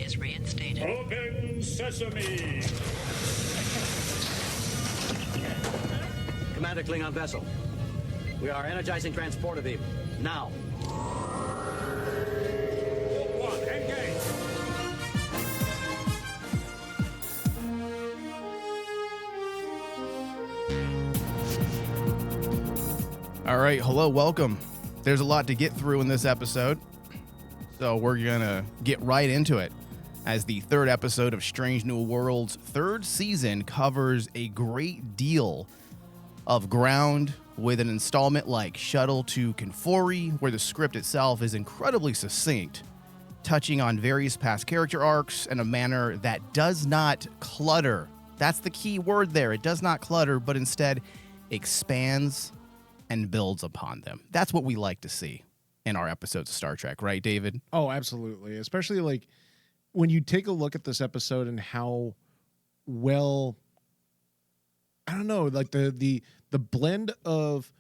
is reinstated. Open sesame! Commander Klingon vessel. We are energizing transporter beam. Now. One, engage! All right, hello, welcome. There's a lot to get through in this episode, so we're going to get right into it. As the third episode of Strange New Worlds' third season covers a great deal of ground with an installment like Shuttle to Kenfori, where the script itself is incredibly succinct, touching on various past character arcs in a manner that does not clutter. That's the key word there. It does not clutter, but instead expands and builds upon them. That's what we like to see in our episodes of Star Trek, right, David? Oh, absolutely. Especially like when you take a look at this episode and how well, I don't know, like the blend of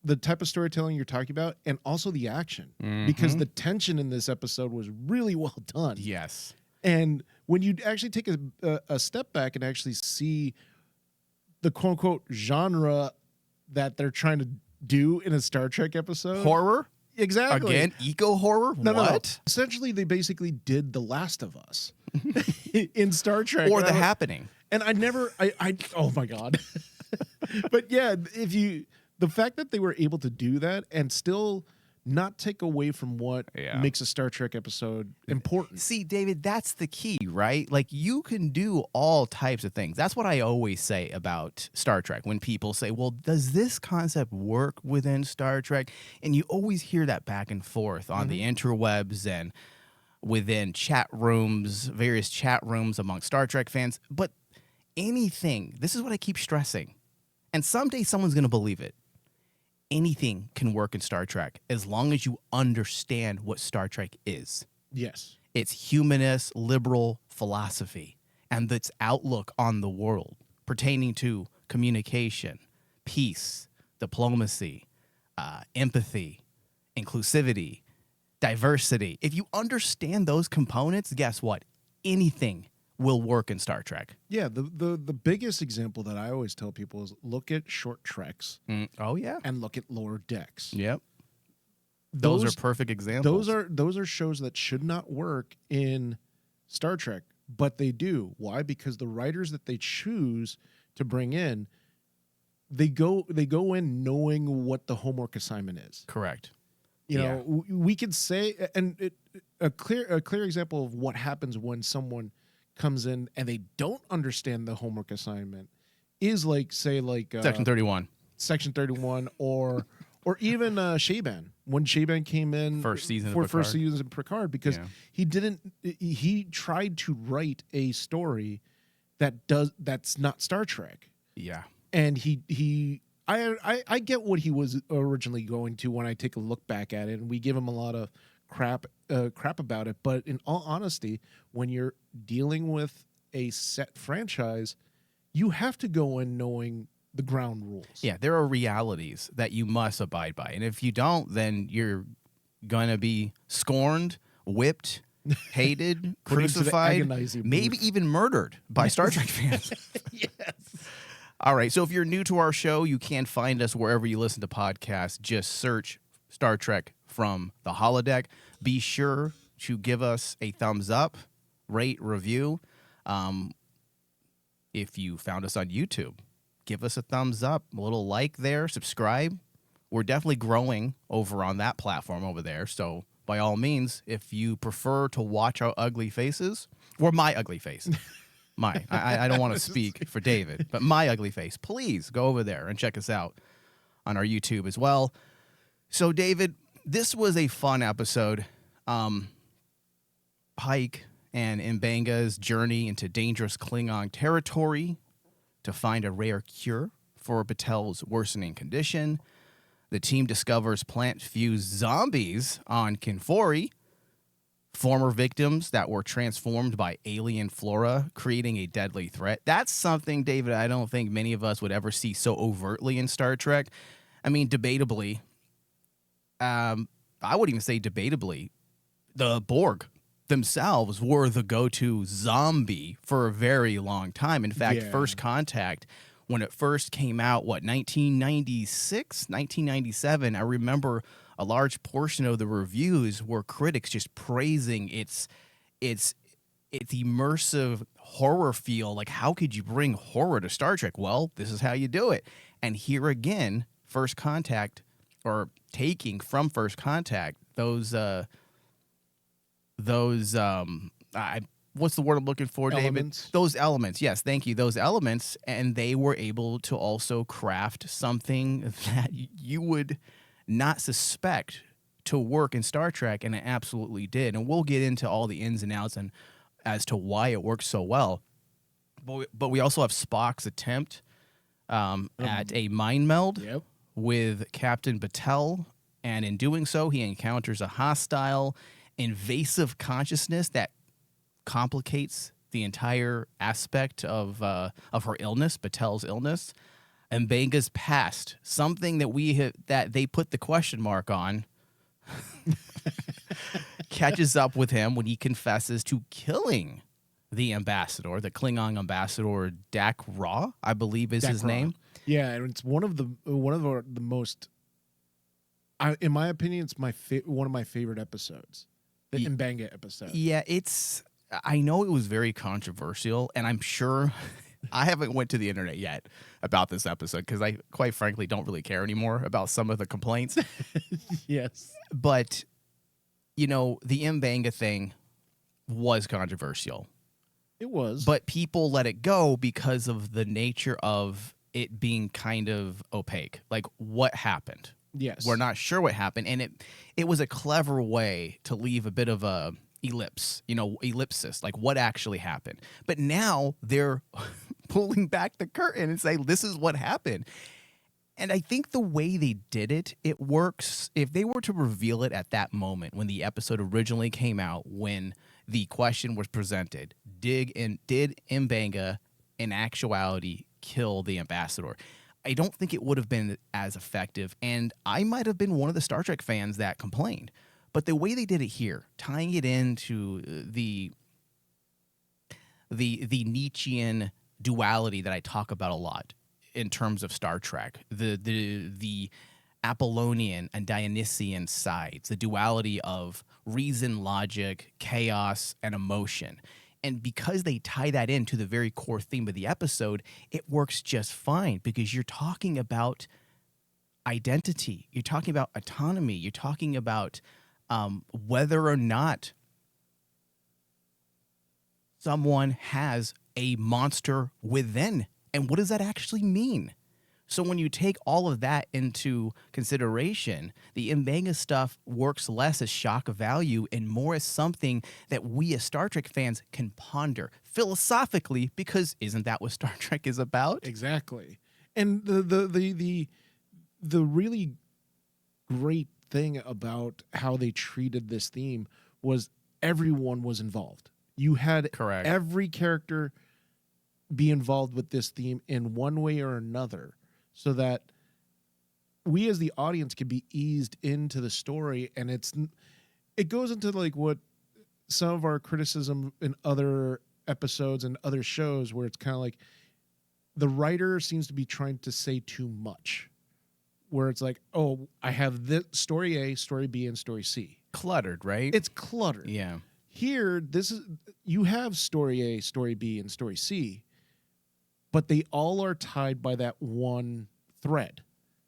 the type of storytelling you're talking about and also the action, because the tension in this episode was really well done. Yes. And when you actually take a step back and actually see the quote unquote genre that they're trying to do in a Star Trek episode. Horror? Exactly. Again, eco-horror? No. What? Essentially, they basically did The Last of Us in Star Trek. Or The Happening. And I oh my God. But yeah, the fact that they were able to do that and still not take away from what makes a Star Trek episode important. See, David, that's the key, right? Like, you can do all types of things. That's what I always say about Star Trek. When people say, well, does this concept work within Star Trek? And you always hear that back and forth on the interwebs and within chat rooms, various chat rooms among Star Trek fans. But anything, this is what I keep stressing, and someday someone's going to believe it. Anything can work in Star Trek as long as you understand what Star Trek is. Yes. It's humanist, liberal philosophy and its outlook on the world pertaining to communication, peace, diplomacy, empathy, inclusivity, diversity. If you understand those components, guess what? Anything will work in Star Trek. Yeah, the biggest example that I always tell people is look at short treks. Oh, yeah. And look at lower decks. Yep. Those are perfect examples. Those are shows that should not work in Star Trek, but they do. Why? Because the writers that they choose to bring in, they go in knowing what the homework assignment is. Correct. You know, we could say, and a clear example of what happens when someone comes in and they don't understand the homework assignment is like, say, like Section 31. Section 31, or even Shaban, when Shaban came in first season of Picard, because he tried to write a story that's not Star Trek. Yeah. And I get what he was originally going to when I take a look back at it, and we give him a lot of crap about it. But in all honesty, when you're dealing with a set franchise, you have to go in knowing the ground rules. Yeah, there are realities that you must abide by. And if you don't, then you're going to be scorned, whipped, hated, crucified, maybe even murdered by Star Trek fans. Yes. All right, so if you're new to our show, you can find us wherever you listen to podcasts. Just search Star Trek from the Holodeck. Be sure to give us a thumbs up, rate, review. If you found us on YouTube, give us a thumbs up, a little like there, subscribe. We're definitely growing over on that platform over there. So by all means, if you prefer to watch our ugly faces, or my ugly face, I don't want to speak for David, but my ugly face, please go over there and check us out on our YouTube as well. So David, this was a fun episode. Pike and M'Benga's journey into dangerous Klingon territory to find a rare cure for Batel's worsening condition. The team discovers plant-fused zombies on Kenfori, former victims that were transformed by alien flora, creating a deadly threat. That's something, David, I don't think many of us would ever see so overtly in Star Trek. I mean, debatably, I would even say debatably, the Borg themselves were the go-to zombie for a very long time. In fact, Yeah. First Contact, when it first came out, 1996, 1997, I remember a large portion of the reviews were critics just praising its immersive horror feel. Like, how could you bring horror to Star Trek? Well, this is how you do it. And here again, First Contact, or taking from First Contact, those what's the word I'm looking for, Elements. David? Those elements. Yes, thank you. Those elements, and they were able to also craft something that you would not suspect to work in Star Trek, and it absolutely did. And we'll get into all the ins and outs and as to why it works so well. But we also have Spock's attempt at a mind meld Yep. with Captain Batel, and in doing so, he encounters a hostile, invasive consciousness that complicates the entire aspect of her illness, Batel's illness, and Benga's past, something that they put the question mark on, catches up with him when he confesses to killing the ambassador, the Klingon ambassador Dak Ra, I believe is his Dak Ra. name. Yeah, and it's one of the most. In my opinion, it's one of my favorite episodes, the M'Benga episode. Yeah, I know it was very controversial, and I'm sure I haven't went to the internet yet about this episode because I, quite frankly, don't really care anymore about some of the complaints. Yes, But, the M'Benga thing was controversial. it was. But people let it go because of the nature of it being kind of opaque. Like, what happened? yes, We're not sure what happened. And it was a clever way to leave a bit of a ellipsis, like what actually happened. But now they're pulling back the curtain and say, this is what happened. And I think the way they did it, it works. If they were to reveal it at that moment when the episode originally came out, when the question was presented, did M'Benga in actuality kill the ambassador? I don't think it would have been as effective, and I might have been one of the Star Trek fans that complained. But the way they did it here, tying it into the Nietzschean duality that I talk about a lot in terms of Star Trek, the Apollonian and Dionysian sides, the duality of reason, logic, chaos, and emotion. And because they tie that into the very core theme of the episode, it works just fine because you're talking about identity. You're talking about autonomy. You're talking about whether or not someone has a monster within. And what does that actually mean? So when you take all of that into consideration, the M'Benga stuff works less as shock value and more as something that we as Star Trek fans can ponder philosophically, because isn't that what Star Trek is about? exactly. And the really great thing about how they treated this theme was everyone was involved. You had Correct. every character be involved with this theme in one way or another, so that we as the audience can be eased into the story. And it goes into like what some of our criticism in other episodes and other shows, where it's kind of like the writer seems to be trying to say too much, where it's like, oh, I have this story A, story B, and story C. Cluttered, right? It's cluttered. Yeah. Here, you have story A, story B, and story C, but they all are tied by that one thread.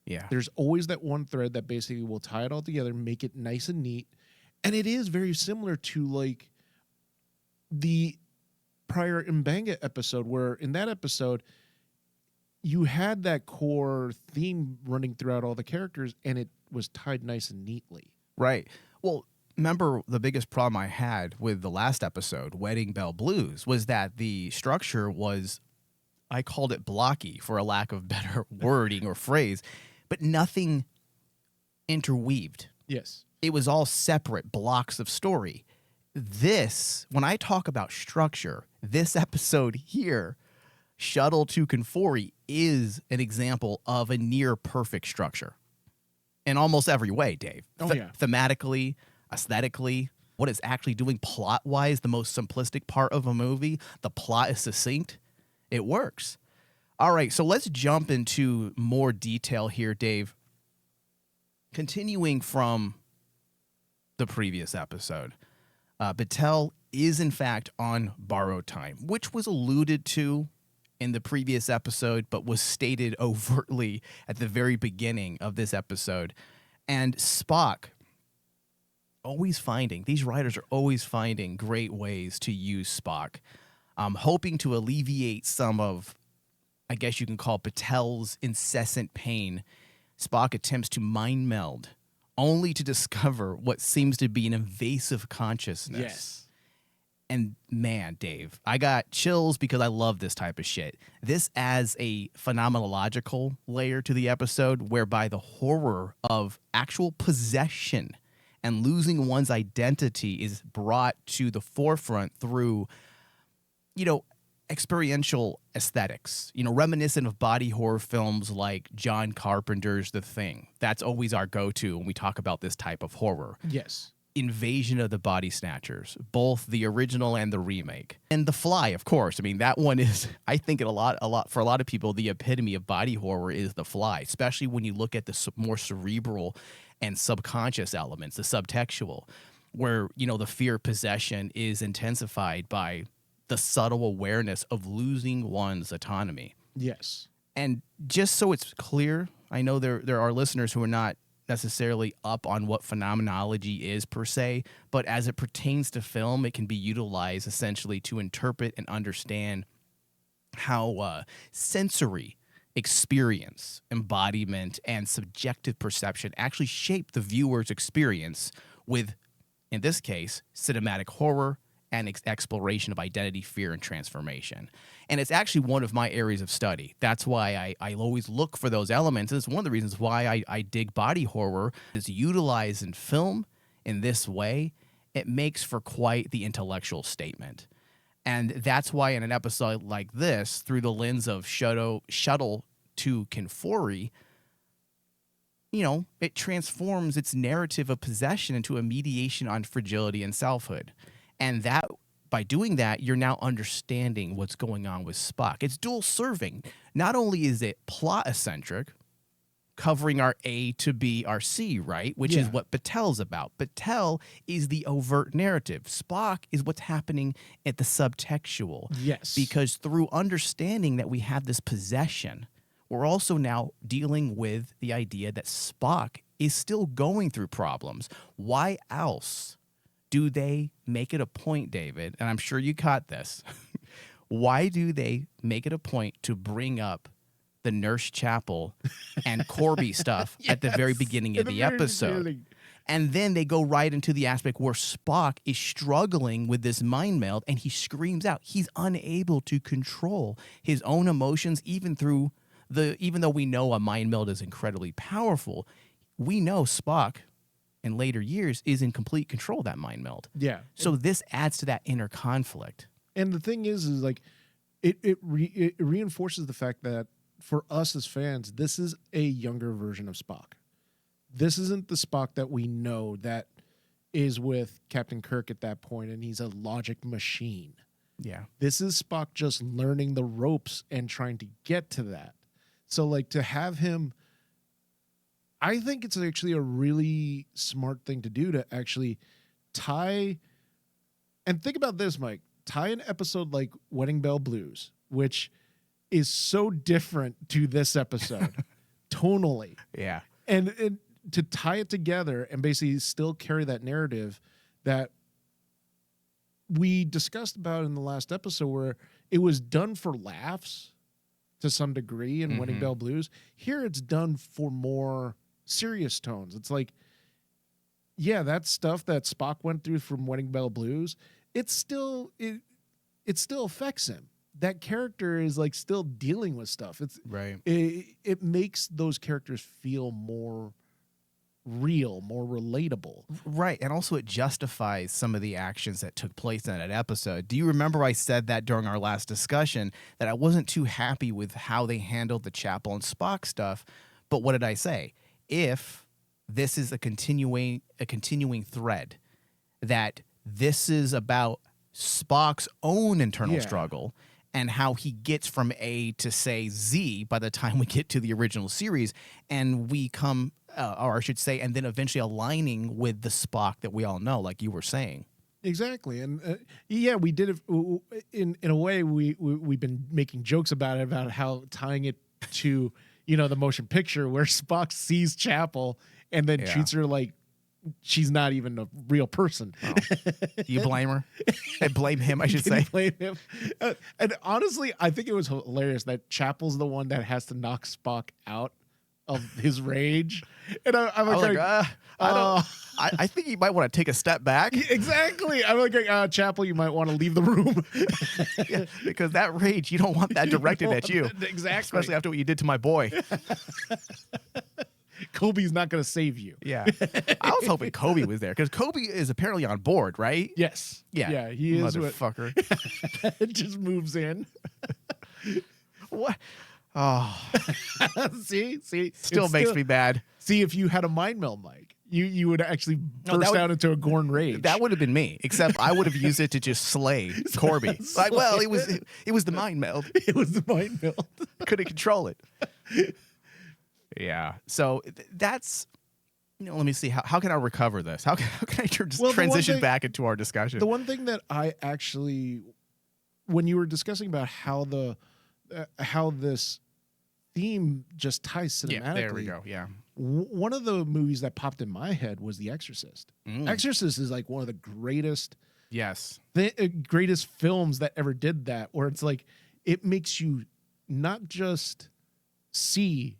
Yeah. There's always that one thread that basically will tie it all together, make it nice and neat. And it is very similar to like the prior M'Benga episode, where in that episode, you had that core theme running throughout all the characters, and it was tied nice and neatly. Right. Well, remember the biggest problem I had with the last episode, Wedding Bell Blues, was that the structure was, I called it blocky for a lack of better wording or phrase, but nothing interweaved. Yes. It was all separate blocks of story. This, when I talk about structure, this episode here, Shuttle to Kenfori, is an example of a near perfect structure in almost every way, Dave. Oh, yeah. Thematically, aesthetically, what it's actually doing plot-wise, the most simplistic part of a movie, the plot is succinct, it works. All right, so let's jump into more detail here, Dave. Continuing from the previous episode, Battelle is in fact on borrowed time, which was alluded to in the previous episode, but was stated overtly at the very beginning of this episode. And Spock, these writers are always finding great ways to use Spock, hoping to alleviate some of, I guess you can call Battelle's incessant pain. Spock attempts to mind meld, only to discover what seems to be an invasive consciousness. Yes. And man, Dave, I got chills because I love this type of shit. This adds a phenomenological layer to the episode whereby the horror of actual possession and losing one's identity is brought to the forefront through, experiential aesthetics, reminiscent of body horror films like John Carpenter's The Thing. That's always our go-to when we talk about this type of horror. Yes. Invasion of the Body Snatchers, both the original and the remake. And The Fly, of course. I mean, that one is, I think for a lot of people, the epitome of body horror is The Fly, especially when you look at the more cerebral and subconscious elements, the subtextual, where, the fear of possession is intensified by the subtle awareness of losing one's autonomy. Yes. And just so it's clear, I know there are listeners who are not necessarily up on what phenomenology is per se, but as it pertains to film, it can be utilized essentially to interpret and understand how sensory experience, embodiment, and subjective perception actually shape the viewer's experience with, in this case, cinematic horror and exploration of identity, fear, and transformation. And it's actually one of my areas of study. That's why I always look for those elements. And it's one of the reasons why I dig body horror. Is utilized in film in this way, it makes for quite the intellectual statement. And that's why in an episode like this, through the lens of Shuttle to Kenfori, it transforms its narrative of possession into a mediation on fragility and selfhood. And that, by doing that, you're now understanding what's going on with Spock. It's dual serving. Not only is it plot eccentric, covering our A to B, our C, right? Which is what Battelle's about. Battelle is the overt narrative. Spock is what's happening at the subtextual. Yes. Because through understanding that we have this possession, we're also now dealing with the idea that Spock is still going through problems. Why else do they make it a point, David, and I'm sure you caught this, why do they make it a point to bring up the Nurse Chapel and Corby stuff at the very beginning of the episode? And then they go right into the aspect where Spock is struggling with this mind meld and he screams out. He's unable to control his own emotions, even though we know a mind meld is incredibly powerful, we know Spock in later years is in complete control of that mind meld. Yeah. So this adds to that inner conflict. And the thing is like it reinforces the fact that for us as fans, this is a younger version of Spock. This isn't the Spock that we know that is with Captain Kirk at that point, and he's a logic machine. Yeah. This is Spock just learning the ropes and trying to get to that. So like to have him, I think it's actually a really smart thing to do to actually tie, and think about this, Mike, tie an episode like Wedding Bell Blues, which is so different to this episode tonally. Yeah. And to tie it together and basically still carry that narrative that we discussed about in the last episode where it was done for laughs to some degree in Wedding Bell Blues. Here it's done for more serious tones. It's like, yeah, that stuff that Spock went through from Wedding Bell Blues, it still affects him. That character is like still dealing with stuff. It's right. It makes those characters feel more real, more relatable. Right. And also it justifies some of the actions that took place in that episode. Do you remember I said that during our last discussion that I wasn't too happy with how they handled the Chapel and Spock stuff? But what did I say? If this is a continuing thread that this is about Spock's own internal Yeah. struggle and how he gets from A to, say, Z by the time we get to the original series, and we come, or I should say, and then eventually aligning with the Spock that we all know, like you were saying. Exactly, and yeah, we did it in a way. We've been making jokes about it, about how tying it to the motion picture where Spock sees Chapel and then treats her like she's not even a real person. Oh. Do you blame her? I blame him, I should say. Blame him. And honestly, I think it was hilarious that Chapel's the one that has to knock Spock out of his rage. And I'm like, I think you might want to take a step back. Exactly. I'm like, Chapel, you might want to leave the room. Yeah, because that rage, you don't want that directed at you. Exactly. Especially after what you did to my boy. Kobe's not going to save you. Yeah. I was hoping Kobe was there because Kobe is apparently on board, right? Yes. Yeah. Yeah, he is. Motherfucker. It just moves in. What? Oh. See? Still makes me mad. See, if you had a mind meld mic, you would actually burst out into a Gorn rage. That would have been me, except I would have used it to just slay Corby. Like, well, it was the mind meld. It was the mind meld. Couldn't control it. Yeah. So that's, let me see. How can I recover this? How can I transition back into our discussion? The one thing that I actually, when you were discussing about how this theme just ties cinematically. Yeah, there we go. Yeah. One of the movies that popped in my head was The Exorcist. Exorcist is like one of the greatest greatest films that ever did that, where it's like it makes you not just see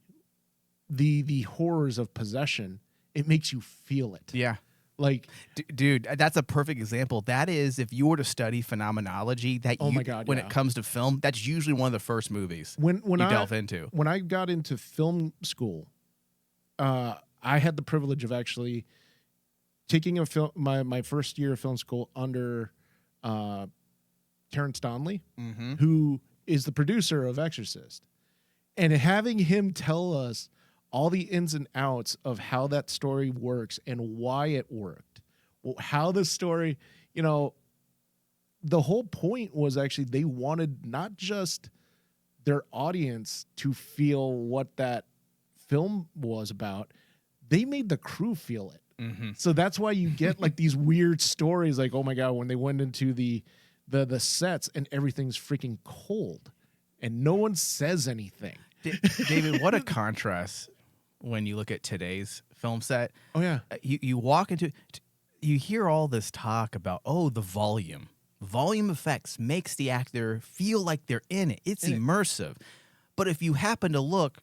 the horrors of possession, it makes you feel it. Yeah. Like, dude, that's a perfect example. That is, if you were to study phenomenology, when it comes to film, that's usually one of the first movies when you I delve into. When I got into film school, I had the privilege of actually taking my first year of film school under Terrence Donnelly, who is the producer of Exorcist, and having him tell us all the ins and outs of how that story works and why it worked. Well, how the story, the whole point was actually they wanted not just their audience to feel what that film was about, they made the crew feel it. So that's why you get like these weird stories like, oh my God, when they went into the sets and everything's freaking cold and no one says anything. David, what a contrast when you look at today's film set. Oh yeah. You walk into, you hear all this talk about, the volume effects makes the actor feel like they're in it. It's immersive. But if you happen to look,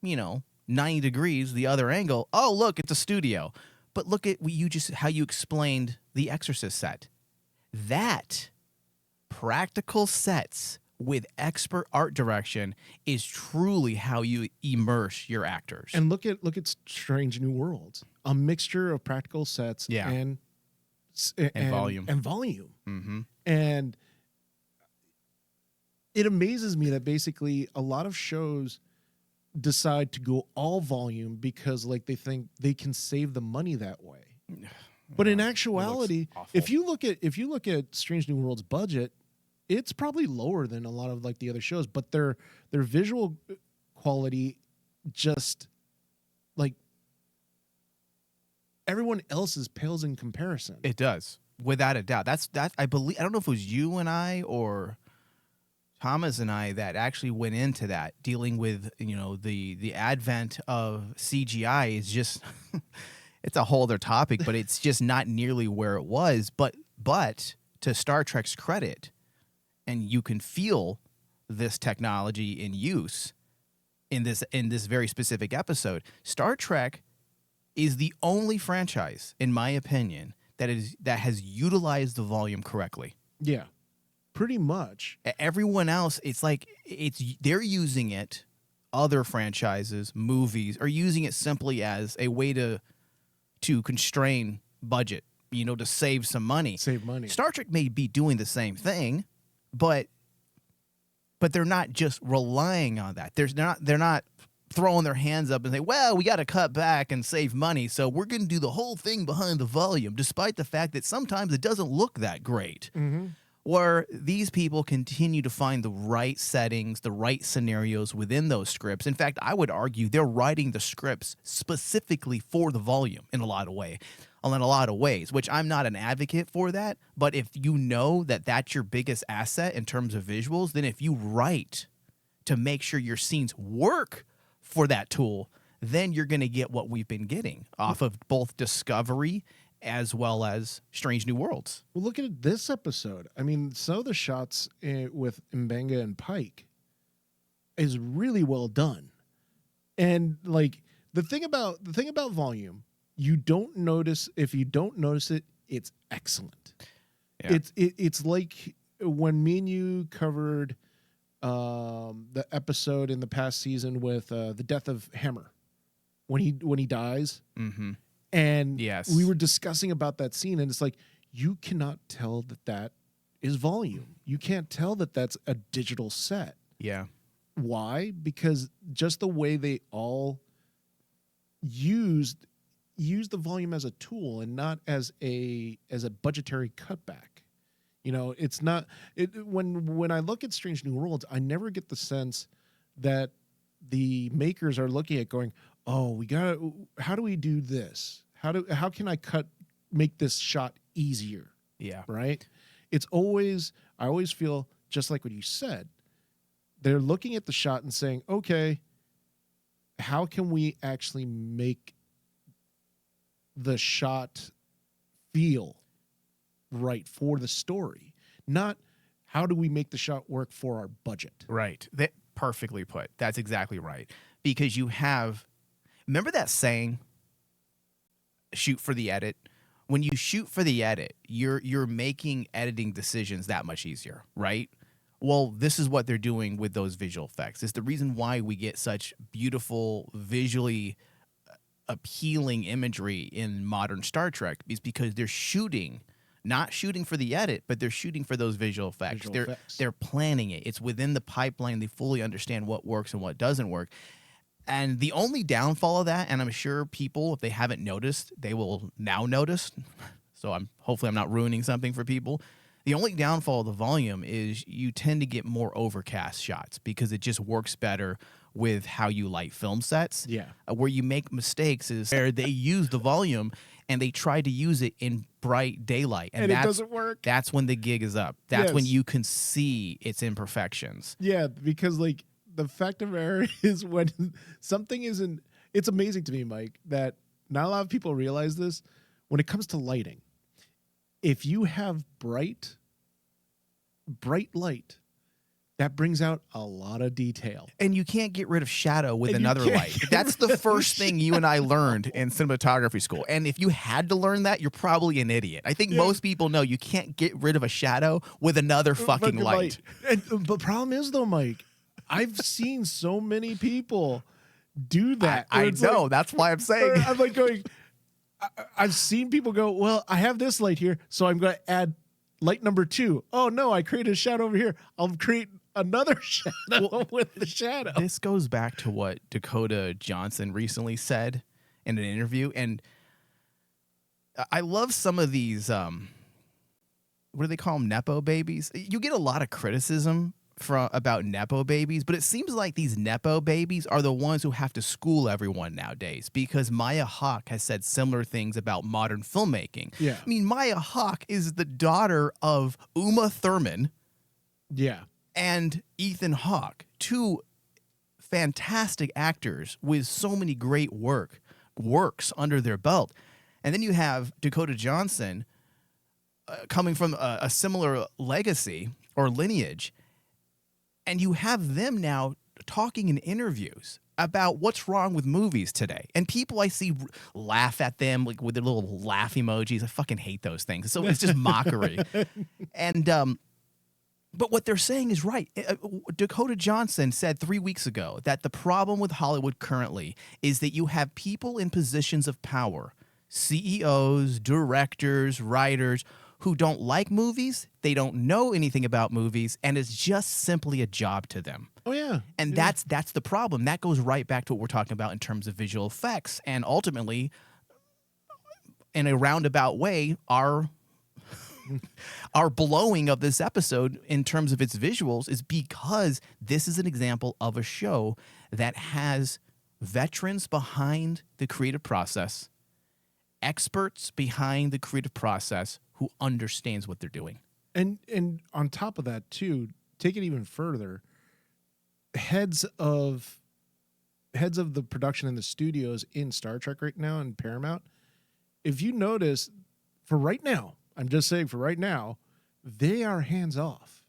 90 degrees the other angle, look, it's a studio. But look at how you explained the Exorcist set. That practical sets with expert art direction is truly how you immerse your actors. And look at Strange New Worlds, a mixture of practical sets and volume. And it amazes me that basically a lot of shows decide to go all volume because like they think they can save the money that way. But in actuality, if you look at Strange New World's budget, it's probably lower than a lot of like the other shows, but their visual quality just like everyone else's pales in comparison. It does, without a doubt. That's I believe. I don't know if it was you and I or Thomas and I that actually went into that, dealing with the advent of CGI is just it's a whole other topic, but it's just not nearly where it was. But to Star Trek's credit, and you can feel this technology in use in this very specific episode. Star Trek is the only franchise, in my opinion, that has utilized the volume correctly. Yeah, pretty much. Everyone else, it's like they're using it. Other franchises, movies, are using it simply as a way to constrain budget, to save some money. Save money. Star Trek may be doing the same thing. But they're not just relying on that. They're not throwing their hands up and say, well, we got to cut back and save money, so we're going to do the whole thing behind the volume, despite the fact that sometimes it doesn't look that great. Where these people continue to find the right settings, the right scenarios within those scripts. In fact, I would argue they're writing the scripts specifically for the volume in a lot of ways, which I'm not an advocate for that. But if you know that that's your biggest asset in terms of visuals, then if you write to make sure your scenes work for that tool, then you're going to get what we've been getting off of both Discovery as well as Strange New Worlds. Well, look at this episode. I mean, some of the shots with Mbenga and Pike is really well done. And like the thing about volume, you don't notice. If you don't notice it, it's excellent. Yeah. It's like when me and you covered the episode in the past season with the death of Hammer when he dies. Mm-hmm. And yes, we were discussing about that scene, and it's like, you cannot tell that is volume. You can't tell that that's a digital set. Yeah. Why? Because just the way they all used the volume as a tool and not as a budgetary cutback. You know, it's not when I look at Strange New Worlds, I never get the sense that the makers are looking at going, oh, how do we do this? How can I make this shot easier? Yeah. Right? I always feel just like what you said. They're looking at the shot and saying, okay, how can we actually make the shot feel right for the story? Not how do we make the shot work for our budget? Right. That perfectly put. That's exactly right. Because remember that saying, shoot for the edit? When you shoot for the edit, you're making editing decisions that much easier, right? Well, this is what they're doing with those visual effects. It's the reason why we get such beautiful, visually appealing imagery in modern Star Trek, is because they're not shooting for the edit, but they're shooting for those visual effects. They're planning it. It's within the pipeline. They fully understand what works and what doesn't work. And the only downfall of that, and I'm sure people, if they haven't noticed, they will now notice. So hopefully I'm not ruining something for people. The only downfall of the volume is you tend to get more overcast shots because it just works better with how you light film sets. Yeah. Where you make mistakes is where they use the volume and they try to use it in bright daylight. And it doesn't work. That's when the gig is up. That's when you can see its imperfections. Yeah, because like the fact of error is when something isn't, it's amazing to me, Mike, that not a lot of people realize this. When it comes to lighting, if you have bright light, that brings out a lot of detail. And you can't get rid of shadow with another light. That's the first thing you and I learned in cinematography school. And if you had to learn that, you're probably an idiot. I think most people know you can't get rid of a shadow with another fucking light. And the problem is, though, Mike, I've seen so many people do that. I know. Like, that's why I'm saying. I'm like going, I've seen people go, well, I have this light here, so I'm going to add light number 2. Oh, no, I created a shadow over here. I'll create another shadow with the shadow. This goes back to what Dakota Johnson recently said in an interview. And I love some of these, what do they call them, Nepo babies? You get a lot of criticism about Nepo babies, but it seems like these Nepo babies are the ones who have to school everyone nowadays, because Maya Hawke has said similar things about modern filmmaking. Yeah. I mean, Maya Hawke is the daughter of Uma Thurman. Yeah. And Ethan Hawke, two fantastic actors with so many great works under their belt. And then you have Dakota Johnson coming from a similar legacy or lineage. And you have them now talking in interviews about what's wrong with movies today. And people I see laugh at them like with their little laugh emojis. I fucking hate those things. So it's just mockery. And but what they're saying is right. Dakota Johnson said 3 weeks ago that the problem with Hollywood currently is that you have people in positions of power, CEOs, directors, writers, who don't like movies, they don't know anything about movies, and it's just simply a job to them. Oh yeah. And that's the problem. That goes right back to what we're talking about in terms of visual effects. And ultimately, in a roundabout way, our blowing of this episode in terms of its visuals is because this is an example of a show that has veterans behind the creative process, experts behind the creative process who understands what they're doing. And on top of that too, take it even further, heads of the production in the studios in Star Trek right now and Paramount, if you notice, for right now, I'm just saying for right now, they are hands off.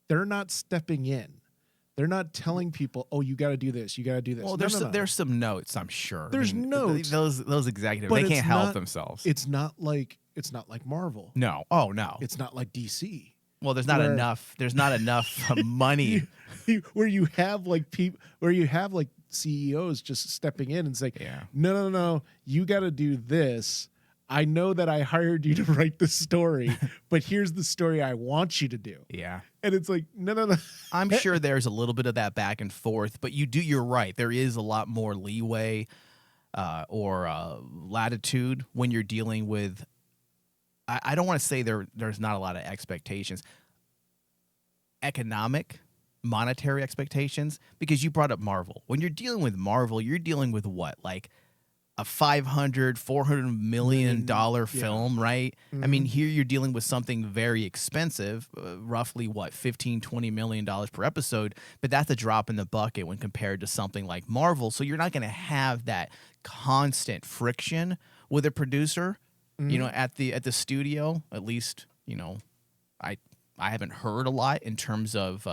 They're not stepping in. They're not telling people, "Oh, you got to do this. You got to do this." Well, there's some notes, I'm sure. There's notes. Those executives, but they can't help not, themselves. It's not like Marvel. No. Oh, no. It's not like DC. Well, there's not enough. There's not enough money. where you have like CEOs just stepping in and saying, Yeah. No, you got to do this. I know that I hired you to write the story, but here's the story I want you to do. Yeah. And it's like, no. I'm sure there's a little bit of that back and forth, but you're right. There is a lot more leeway or latitude when you're dealing with, I don't want to say there's not a lot of expectations. Economic, monetary expectations, because you brought up Marvel. When you're dealing with Marvel, you're dealing with what? Like a $400 million film, right? Mm-hmm. I mean, here you're dealing with something very expensive, roughly what, $15-20 million per episode, but that's a drop in the bucket when compared to something like Marvel. So you're not going to have that constant friction with a producer, you know, at the studio. At least, you know, I haven't heard a lot in terms of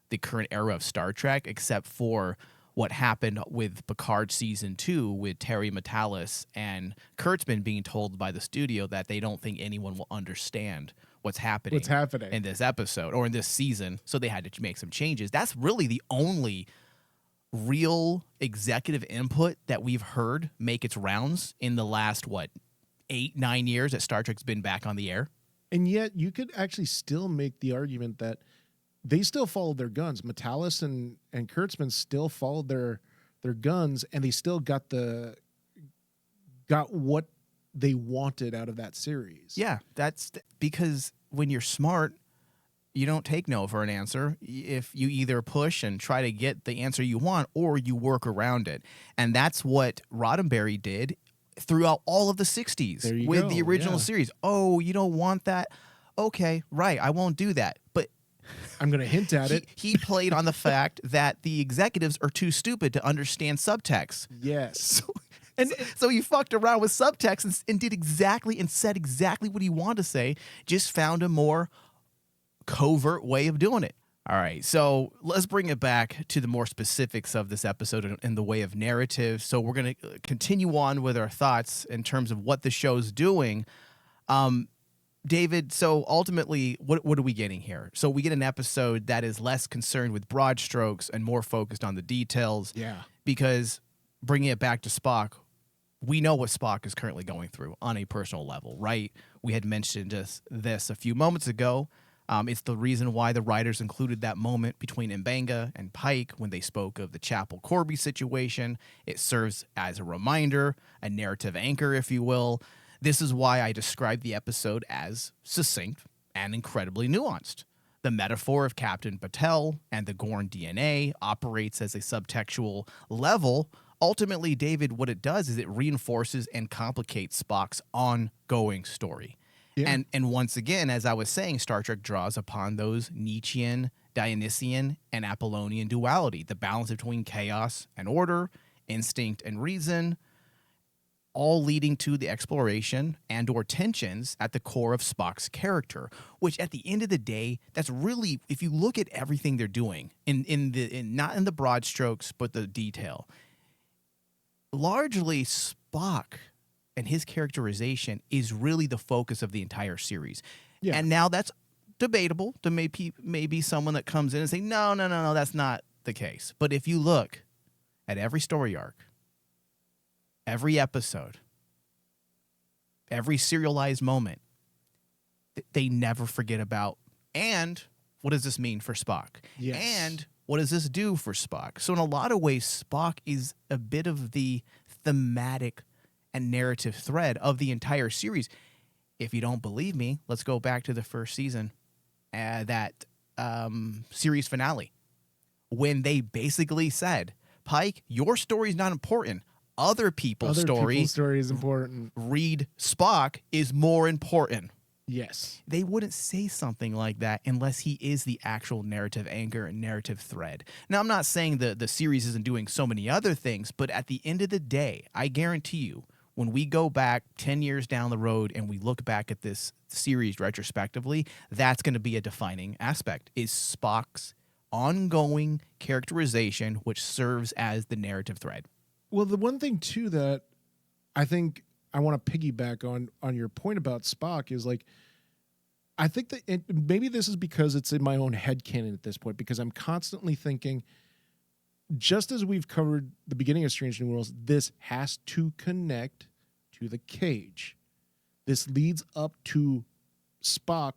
the current era of Star Trek, except for what happened with Picard Season 2 with Terry Matalas and Kurtzman being told by the studio that they don't think anyone will understand what's happening in this episode or in this season, so they had to make some changes. That's really the only real executive input that we've heard make its rounds in the last, 8-9 years that Star Trek's been back on the air. And yet you could actually still make the argument that they still followed their guns. Matalas and Kurtzman still followed their guns, and they still got what they wanted out of that series. Yeah, that's because when you're smart, you don't take no for an answer. If you either push and try to get the answer you want, or you work around it. And that's what Roddenberry did throughout all of the 60s with the original series. Oh, you don't want that? Okay, right, I won't do that. But I'm going to hint at it. He played on the fact that the executives are too stupid to understand subtext. Yes. So he fucked around with subtext and did exactly and said exactly what he wanted to say, just found a more covert way of doing it. All right, so let's bring it back to the more specifics of this episode in the way of narrative. So we're going to continue on with our thoughts in terms of what the show's doing. David, so ultimately, what are we getting here? So we get an episode that is less concerned with broad strokes and more focused on the details. Yeah. Because bringing it back to Spock, we know what Spock is currently going through on a personal level, right? We had mentioned this a few moments ago. It's the reason why the writers included that moment between M'Benga and Pike when they spoke of the Chapel Corby situation. It serves as a reminder, a narrative anchor, if you will. This is why I described the episode as succinct and incredibly nuanced. The metaphor of Captain Patel and the Gorn DNA operates as a subtextual level. Ultimately, David, what it does is it reinforces and complicates Spock's ongoing story. Yeah. And once again, as I was saying, Star Trek draws upon those Nietzschean, Dionysian, and Apollonian duality, the balance between chaos and order, instinct and reason, all leading to the exploration and or tensions at the core of Spock's character, which at the end of the day, that's really, if you look at everything they're doing, not in the broad strokes, but the detail, largely Spock and his characterization is really the focus of the entire series. Yeah. And now that's debatable. There may be someone that comes in and say, no, that's not the case. But if you look at every story arc, every episode, every serialized moment, they never forget about. And what does this mean for Spock? Yes. And what does this do for Spock? So in a lot of ways, Spock is a bit of the thematic and narrative thread of the entire series. If you don't believe me, let's go back to the first season, that series finale, when they basically said, Pike, your story's not important. Other people's story is important. Read Spock is more important. Yes. They wouldn't say something like that unless he is the actual narrative anchor and narrative thread. Now, I'm not saying the series isn't doing so many other things, but at the end of the day, I guarantee you, when we go back 10 years down the road and we look back at this series retrospectively, that's going to be a defining aspect, is Spock's ongoing characterization, which serves as the narrative thread. Well, the one thing, too, that I think I want to piggyback on your point about Spock is, like, I think that maybe this is because it's in my own headcanon at this point, because I'm constantly thinking, just as we've covered the beginning of Strange New Worlds, this has to connect to the cage. This leads up to Spock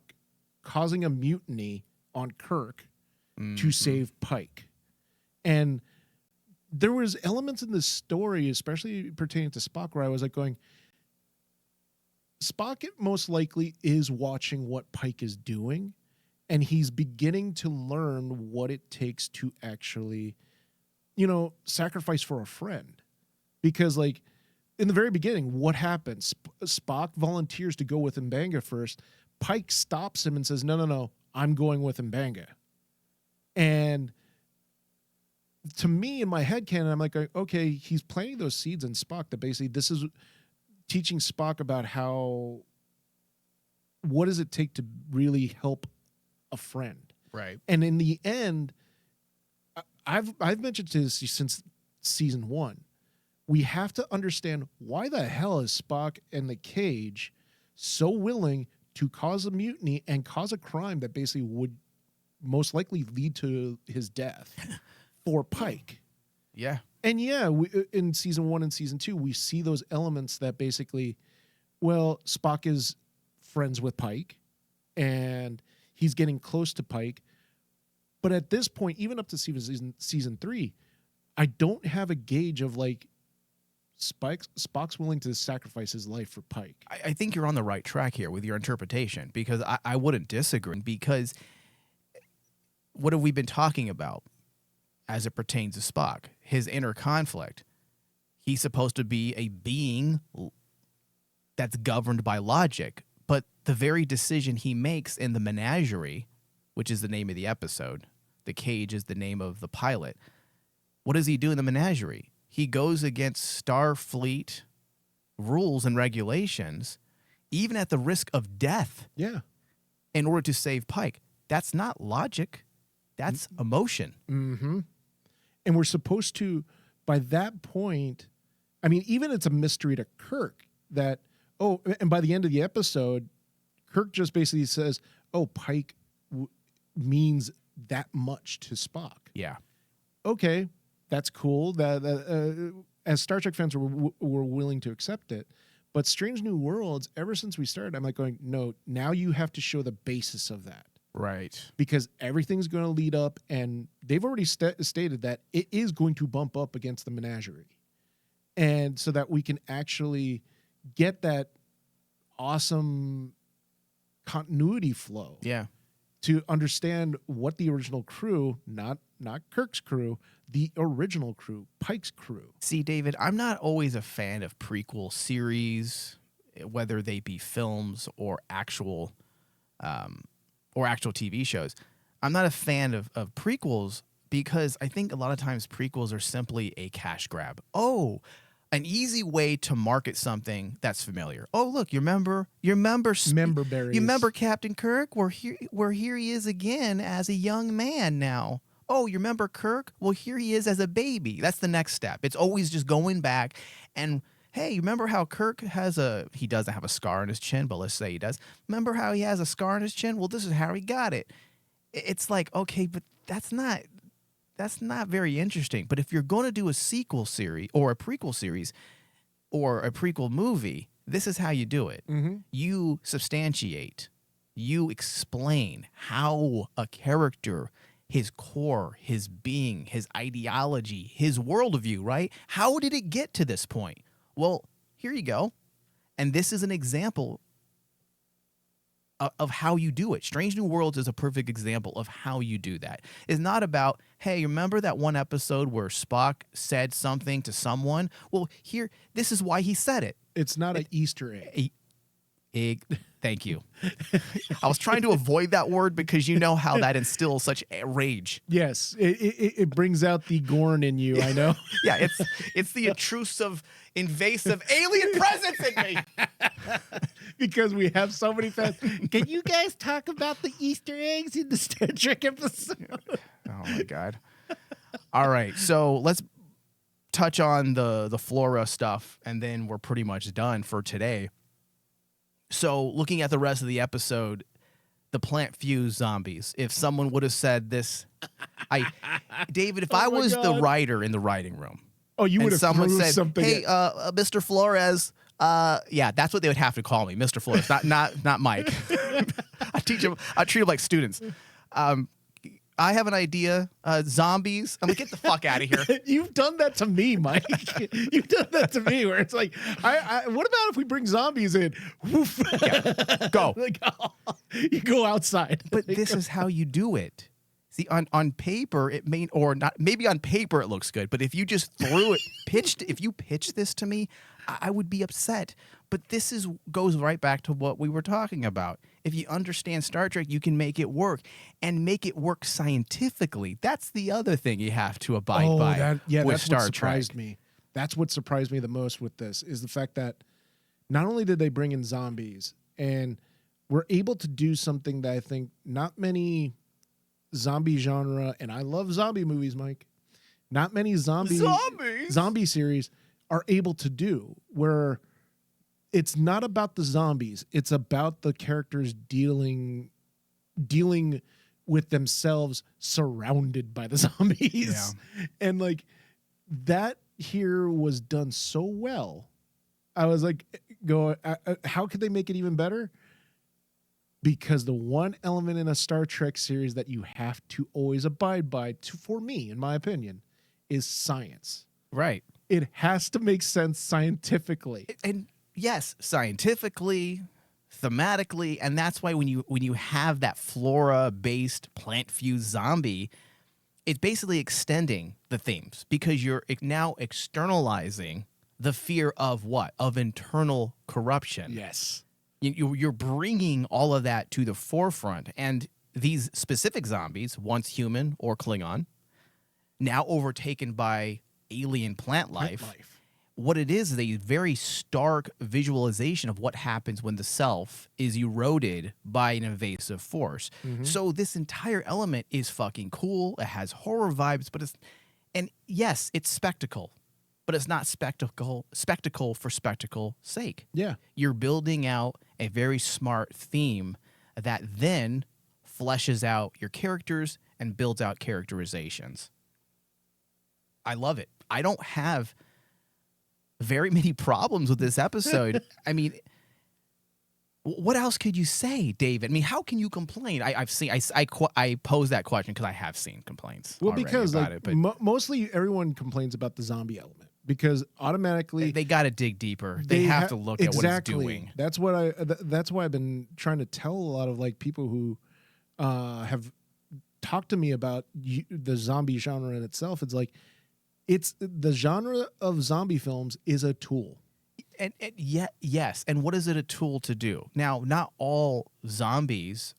causing a mutiny on Kirk to save Pike. And there was elements in this story, especially pertaining to Spock, where I was like going, Spock most likely is watching what Pike is doing, and he's beginning to learn what it takes to actually, sacrifice for a friend. Because, like, in the very beginning, what happens? Spock volunteers to go with M'Benga first. Pike stops him and says, no, I'm going with M'Benga. And to me, in my headcanon, I'm like, okay, he's planting those seeds in Spock that basically this is teaching Spock about what does it take to really help a friend. Right. And in the end, I've mentioned this since season 1. We have to understand, why the hell is Spock and the cage so willing to cause a mutiny and cause a crime that basically would most likely lead to his death for Pike? Yeah. And yeah, in season 1 and season 2, we see those elements that basically, Spock is friends with Pike and he's getting close to Pike. But at this point, even up to season 3, I don't have a gauge of, like, Spock's willing to sacrifice his life for Pike. I think you're on the right track here with your interpretation, because I wouldn't disagree, because what have we been talking about as it pertains to Spock? His inner conflict. He's supposed to be a being that's governed by logic, but the very decision he makes in the menagerie, which is the name of the episode, the cage is the name of the pilot. What does he do in the menagerie? He goes against Starfleet rules and regulations, even at the risk of death. Yeah. In order to save Pike. That's not logic. That's emotion. Mm-hmm. And we're supposed to, by that point, I mean, even it's a mystery to Kirk that, and by the end of the episode, Kirk just basically says, Pike means that much to Spock. Yeah. Okay, that's cool. That as Star Trek fans were willing to accept it. But Strange New Worlds, ever since we started, I'm like going, no, now you have to show the basis of that. Right. Because everything's going to lead up, and they've already stated that it is going to bump up against the menagerie. And so that we can actually get that awesome continuity flow. Yeah. To understand what the original crew, not Kirk's crew, the original crew, Pike's crew. See, David, I'm not always a fan of prequel series, whether they be films or actual TV shows. I'm not a fan of prequels because I think a lot of times prequels are simply a cash grab. An easy way to market something that's familiar. Look, you remember Member-berries. You remember Captain Kirk? Where here he is again as a young man now. You remember Kirk? Well, here he is as a baby. That's the next step. It's always just going back. And hey, you remember how Kirk he doesn't have a scar on his chin, but let's say he does. Remember how he has a scar on his chin? Well, this is how he got it. It's like, okay, but that's not very interesting. But if you're going to do a sequel series or a prequel series or a prequel movie, this is how you do it. Mm-hmm. You substantiate you explain how a character, his core, his being, his ideology, his worldview, right? How did it get to this point? Well, here you go. And this is an example of how you do it. Strange New Worlds is a perfect example of how you do that. It's not about, hey, remember that one episode where Spock said something to someone? Well, here, this is why he said it. It's not an Easter egg. Thank you. I was trying to avoid that word because you know how that instills such rage. Yes, it brings out the Gorn in you. I know. Yeah, it's the intrusive, invasive alien presence in me. Because we have so many fans. Can you guys talk about the Easter eggs in the Star Trek episode? Oh my God. All right, so let's touch on the flora stuff, and then we're pretty much done for today. So looking at the rest of the episode, the plant fused zombies. If someone would have said this, David, if I was the writer in the writing room, you would have someone said, something. "Hey, Mr. Flores," yeah, that's what they would have to call me, Mr. Flores, not Mike. I treat them like students. I have an idea. Zombies. I'm like, get the fuck out of here. You've done that to me, Mike. You've done that to me where it's like, what about if we bring zombies in? Woof. Yeah, go. Like, you go outside. But this is how you do it. See, on paper, it may, or not, maybe on paper it looks good, but if you just threw it, if you pitched this to me, I would be upset. But this goes right back to what we were talking about. If you understand Star Trek, you can make it work, and make it work scientifically. That's the other thing you have to abide by with that's Star what surprised Trek. me. That's what surprised me the most with this, is the fact that not only did they bring in zombies, and we're able to do something that I think not many zombie genre, and I love zombie movies, Mike, not many zombie series are able to do, where it's not about the zombies, it's about the characters dealing with themselves surrounded by the zombies. Yeah. And like that here was done so well. I was like, how could they make it even better? Because the one element in a Star Trek series that you have to always abide by, for me, in my opinion, is science. Right. It has to make sense scientifically. And yes, scientifically, thematically, and that's why when you have that flora-based plant-fused zombie, it's basically extending the themes, because you're now externalizing the fear of what? Of internal corruption. Yes. You're bringing all of that to the forefront, and these specific zombies, once human or Klingon, now overtaken by alien plant life. What it is a very stark visualization of what happens when the self is eroded by an invasive force. Mm-hmm. So this entire element is fucking cool. It has horror vibes, and yes, it's spectacle, but it's not spectacle for spectacle's sake. Yeah. You're building out a very smart theme that then fleshes out your characters and builds out characterizations. I love it. I don't have very many problems with this episode. I mean, what else could you say, David? I mean, how can you complain? I pose that question because I have seen complaints. Well, because like mostly everyone complains about the zombie element, because automatically they got to dig deeper. They have to look at what it's doing. That's what that's why I've been trying to tell a lot of like people who have talked to me about the zombie genre in itself. It's like, it's the genre of zombie films is a tool. And yes. And what is it a tool to do? Now, not all zombie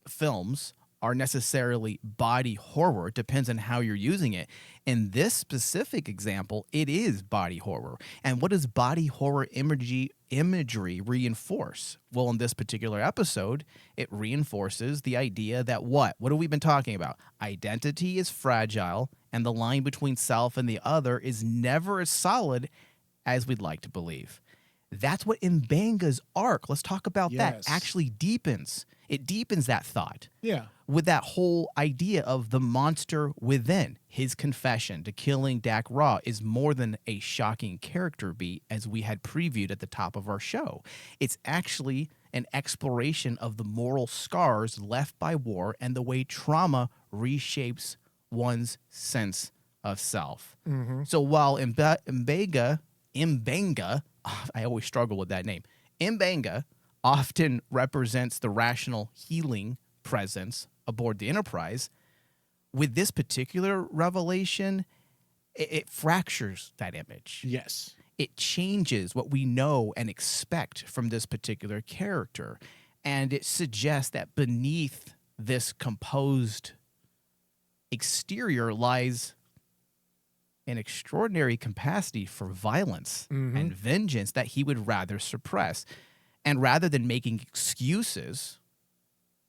films are necessarily body horror. It depends on how you're using it. In this specific example, it is body horror. And what does body horror imagery reinforce? Well, in this particular episode, it reinforces the idea that what have we been talking about? Identity is fragile, and the line between self and the other is never as solid as we'd like to believe. That's what Mbanga's arc, let's talk about that, actually deepens. It deepens that thought. Yeah. With that whole idea of the monster within. His confession to killing Dak Raw is more than a shocking character beat, as we had previewed at the top of our show. It's actually an exploration of the moral scars left by war and the way trauma reshapes one's sense of self. So while Mbenga, I always struggle with that name, Mbenga often represents the rational healing presence aboard the Enterprise, with this particular revelation, it fractures that image. Yes. It changes what we know and expect from this particular character. And it suggests that beneath this composed exterior lies an extraordinary capacity for violence and vengeance that he would rather suppress. And rather than making excuses,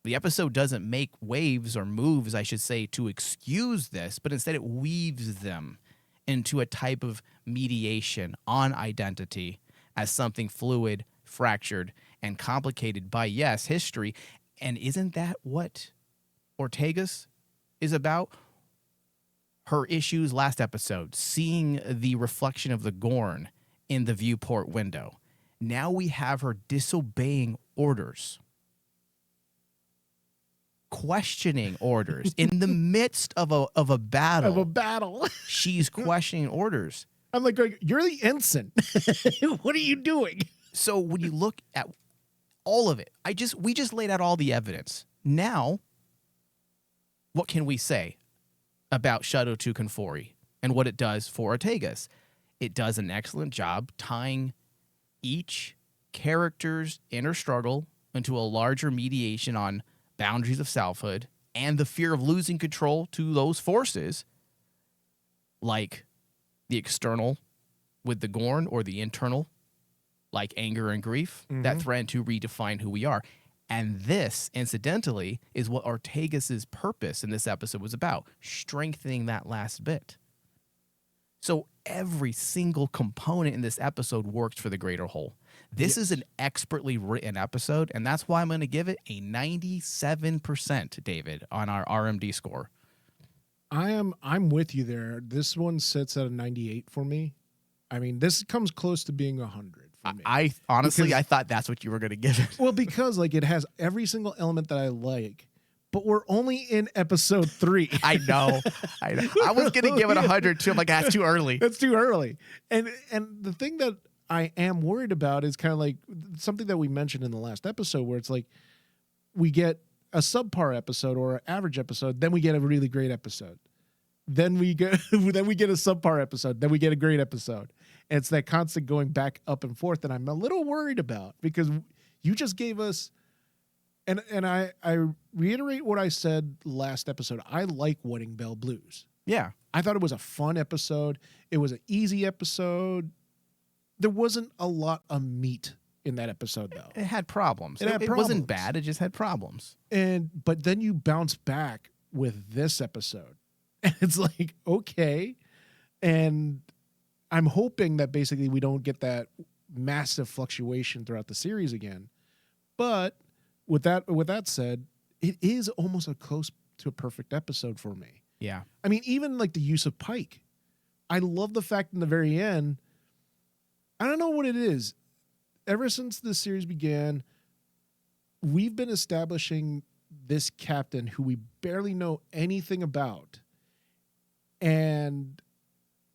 the episode doesn't make waves or moves, I should say, to excuse this, but instead it weaves them into a type of mediation on identity as something fluid, fractured, and complicated by, yes, history. And isn't that what Ortega's is about? Her issues last episode, seeing the reflection of the Gorn in the viewport window. Now we have her disobeying orders, questioning orders in the midst of a battle. Of a battle. She's questioning orders. I'm like, you're the ensign. What are you doing? So when you look at all of it, we just laid out all the evidence. Now, what can we say about Shuttle to Kenfori and what it does for Ortega's? It does an excellent job tying each character's inner struggle into a larger mediation on boundaries of selfhood and the fear of losing control to those forces, like the external with the Gorn or the internal, like anger and grief, that threaten to redefine who we are. And this, incidentally, is what Ortega's purpose in this episode was about, strengthening that last bit. So every single component in this episode works for the greater whole. This is an expertly written episode, and that's why I'm going to give it a 97%, David, on our RMD score. I'm with you there. This one sits at a 98 for me. I mean, this comes close to being 100 for me. I honestly, I thought that's what you were going to give it. Well, because like it has every single element that I like, but we're only in episode 3. I know. I was going to give it 100 too. I'm like, that's too early. That's too early. And the thing that I am worried about is kind of like something that we mentioned in the last episode, where it's like we get a subpar episode or an average episode, then we get a really great episode. Then we get a subpar episode, then we get a great episode. And it's that constant going back up and forth that I'm a little worried about, because you just gave us, and I reiterate what I said last episode. I like Wedding Bell Blues. Yeah. I thought it was a fun episode. It was an easy episode. There wasn't a lot of meat in that episode, though. It had problems. It wasn't bad. It just had problems. But then you bounce back with this episode. And it's like, okay. And I'm hoping that basically we don't get that massive fluctuation throughout the series again. But with that said, it is almost a close to a perfect episode for me. Yeah. I mean, even like the use of Pike. I love the fact in the very end, I don't know what it is. Ever since this series began, we've been establishing this captain who we barely know anything about. And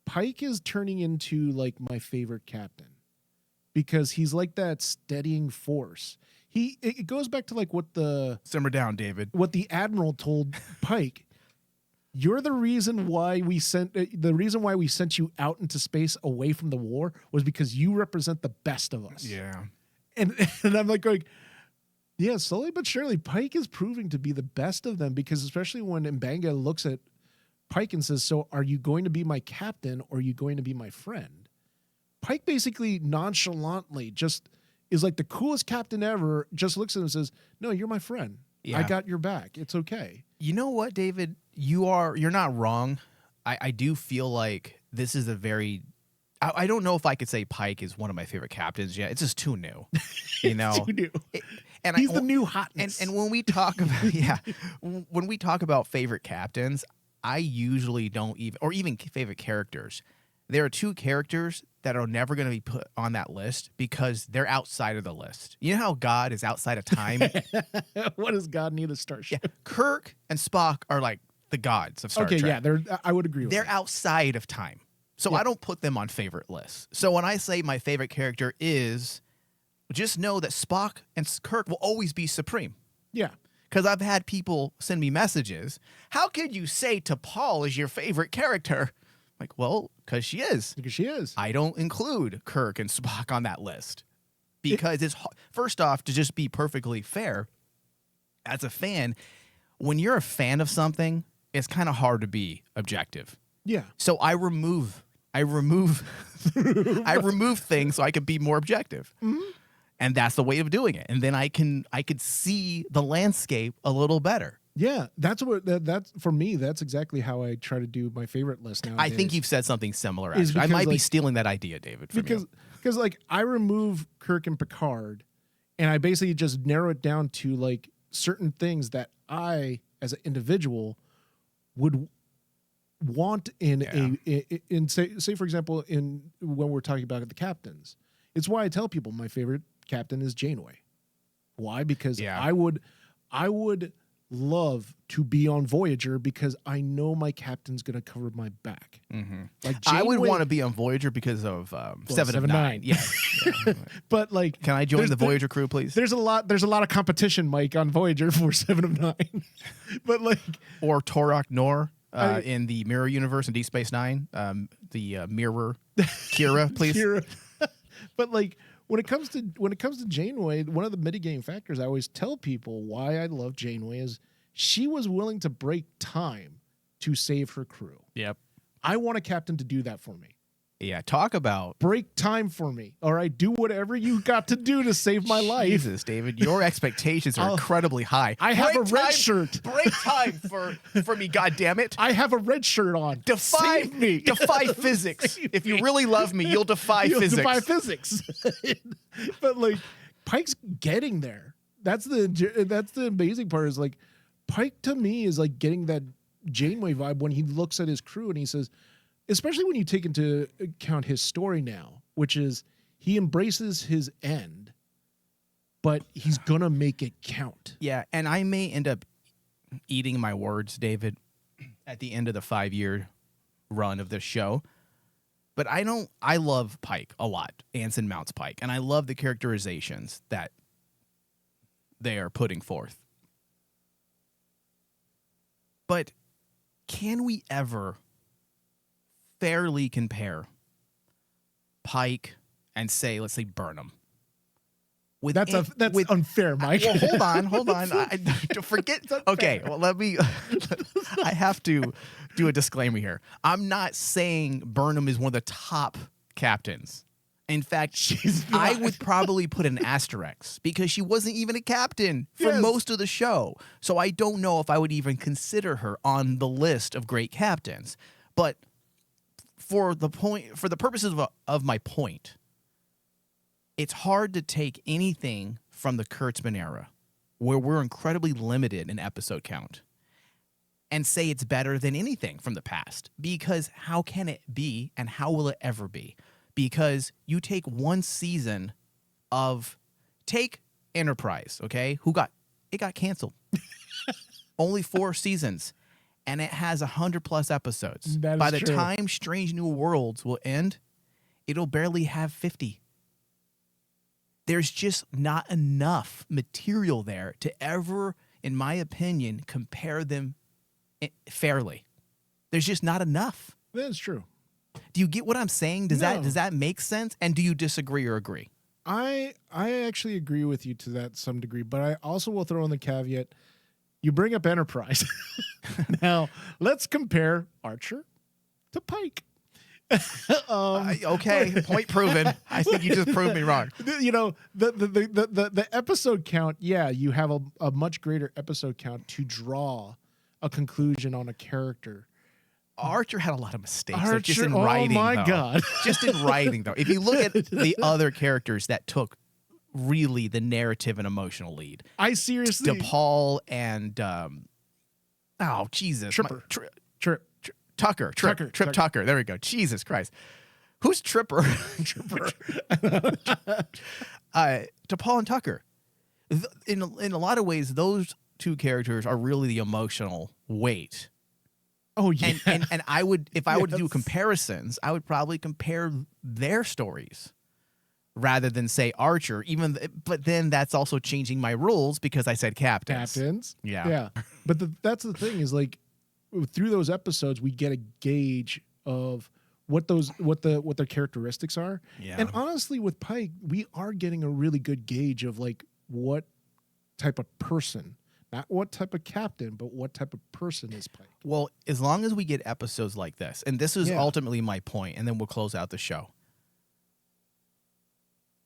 Pike is turning into like my favorite captain, because he's like that steadying force. It goes back to like what simmer down, David. What the Admiral told Pike. You're the reason why we sent you out into space away from the war was because you represent the best of us. Yeah. And I'm like going, yeah, slowly but surely Pike is proving to be the best of them, because especially when Mbenga looks at Pike and says, so are you going to be my captain or are you going to be my friend? Pike basically nonchalantly just is like the coolest captain ever, just looks at him and says, no, you're my friend. Yeah. I got your back. It's okay. You know what, David? You're not wrong. I do feel like this is a very, I don't know if I could say Pike is one of my favorite captains yet. It's just too new, you know. Too new. And he's the new hotness. And when we talk about when we talk about favorite captains, I usually don't even, or even favorite characters, there are two characters that are never going to be put on that list because they're outside of the list. You know how God is outside of time? What does God need a starship? Yeah. Kirk and Spock are like the gods of Star Trek. Yeah, I would agree with They're that. outside of time. So I don't put them on favorite lists. So when I say my favorite character is, just know that Spock and Kirk will always be supreme. Yeah. Because I've had people send me messages. How could you say T'Pol is your favorite character? Like, well, because she is. Because she is. I don't include Kirk and Spock on that list. Because it's, first off, to just be perfectly fair, as a fan, when you're a fan of something, it's kind of hard to be objective. Yeah. So I remove I remove things so I can be more objective. Mm-hmm. And that's the way of doing it. And then I could see the landscape a little better. Yeah, that's for me. That's exactly how I try to do my favorite list now. I think you've said something similar. Actually, I might be stealing that idea, David. From you. Because like I remove Kirk and Picard, and I basically just narrow it down to like certain things that I, as an individual, would want in say for example in when we're talking about the captains. It's why I tell people my favorite captain is Janeway. Why? Because I would love to be on Voyager because I know my captain's going to cover my back. Mm-hmm. Like I would want to be on Voyager because of 7 of 9. Yeah. But like, can I join the Voyager crew, please? There's a lot of competition, Mike, on Voyager for 7 of 9. But like, or Torok Nor in the Mirror Universe in Deep Space Nine, the Mirror Kira, please. Kira. But like, when it comes to Janeway, one of the mitigating factors I always tell people why I love Janeway is she was willing to break time to save her crew. Yep. I want a captain to do that for me. Yeah, talk about break time for me. All right, do whatever you got to do to save my life. Jesus, David, your expectations are incredibly high. I have a red shirt. Break time for me, goddammit. I have a red shirt on. Save me. Defy physics. If you really love me, you'll defy physics. Defy physics. But like, Pike's getting there. That's the amazing part. Is like, Pike to me is like getting that Janeway vibe when he looks at his crew and he says, especially when you take into account his story now, which is he embraces his end, but he's going to make it count. Yeah, and I may end up eating my words, David, at the end of the 5-year run of this show. But I love Pike a lot, Anson Mounts Pike, and I love the characterizations that they are putting forth. But can we ever fairly compare Pike and let's say Burnham? That's unfair, Mike. Well, hold on. Forget. Okay, well, I have to do a disclaimer here. I'm not saying Burnham is one of the top captains. In fact, I would probably put an asterisk because she wasn't even a captain for most of the show. So I don't know if I would even consider her on the list of great captains. But for the purposes of my point, it's hard to take anything from the Kurtzman era, where we're incredibly limited in episode count, and say it's better than anything from the past. Because how can it be, and how will it ever be? Because you take one season take Enterprise, okay? It got canceled. Only 4 seasons. And it has 100+ episodes. By the time Strange New Worlds will end, it'll barely have 50. There's just not enough material there to ever, in my opinion, compare them fairly. There's just not enough. That's true. Do you get what I'm saying? Does that make sense? And do you disagree or agree? I actually agree with you to that some degree, but I also will throw in the caveat. You bring up Enterprise. Now, let's compare Archer to Pike. Okay, point proven. I think you just proved me wrong. You know, the episode count, you have a much greater episode count to draw a conclusion on a character. Archer had a lot of mistakes. Just in writing, oh my God. Just in writing, though. If you look at the other characters that took really the narrative and emotional lead. I seriously... DePaul and... oh, Jesus. Tripper. Tucker. Trip Tucker. There we go. Jesus Christ. Who's Tripper? Tripper. T'Pol and Tucker. In a lot of ways, those two characters are really the emotional weight. Oh yeah. And I would, if I were to do comparisons, I would probably compare their stories rather than say Archer. But then that's also changing my rules because I said captains. Yeah. But that's the thing is like through those episodes we get a gauge of what their characteristics are. Yeah. And honestly, with Pike, we are getting a really good gauge of like what type of person, not what type of captain, but what type of person is Pike. Well, as long as we get episodes like this, and this is ultimately my point, and then we'll close out the show.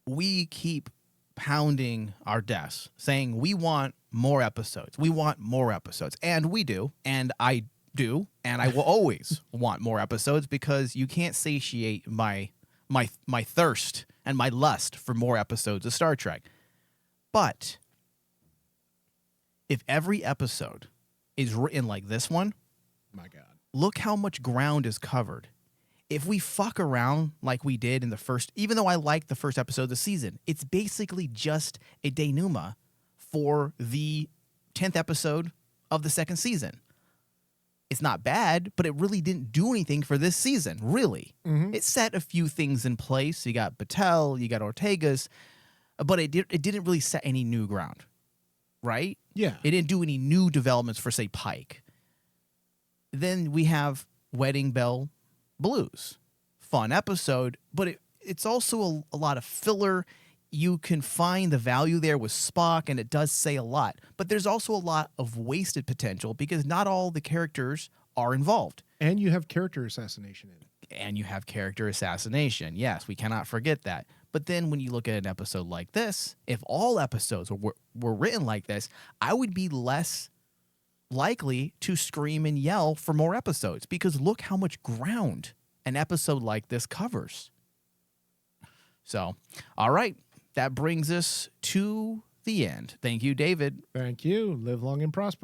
We keep pounding our desks saying we want more episodes. We want more episodes. And we do. And I do. And I will always want more episodes because you can't satiate my thirst and my lust for more episodes of Star Trek. But if every episode is written like this one, my God, look how much ground is covered. If we fuck around like we did in the first, even though I liked the first episode of the season, it's basically just a denouement for the 10th episode of the second season. It's not bad, but it really didn't do anything for this season, really. Mm-hmm. It set a few things in place. You got Battelle, you got Ortegas, but it didn't really set any new ground, right? Yeah. It didn't do any new developments for, say, Pike. Then we have Wedding Bell Blues. Fun episode, but it's also a lot of filler. You can find the value there with Spock, and it does say a lot. But there's also a lot of wasted potential because not all the characters are involved. And you have character assassination in it. Yes, we cannot forget that. But then when you look at an episode like this, if all episodes were written like this, I would be less likely to scream and yell for more episodes because look how much ground an episode like this covers. So, all right, that brings us to the end. Thank you, David. Thank you. Live long and prosper.